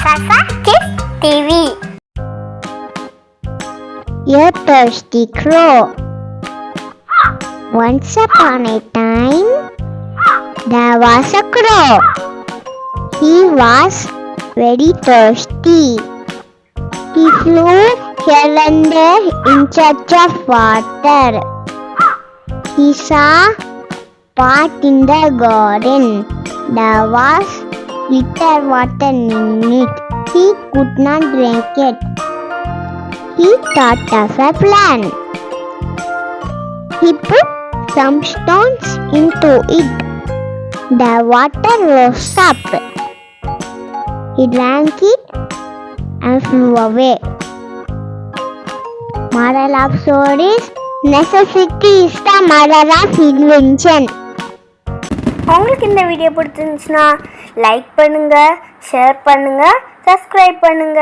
Sasa Kids TV. A thirsty crow. Once upon a time, there was a crow. He was very thirsty. He flew here and there in search of water. He saw pot in the garden. There was little water in it. He could not drink it. He thought of a plan. He put some stones into it. The water rose up. He drank it and flew away. Moral of story is necessity is the mother of invention. உங்களுக்கு இந்த video பிடிச்சிருந்துச்சுன்னா like பண்ணுங்க, share பண்ணுங்க, subscribe பண்ணுங்க.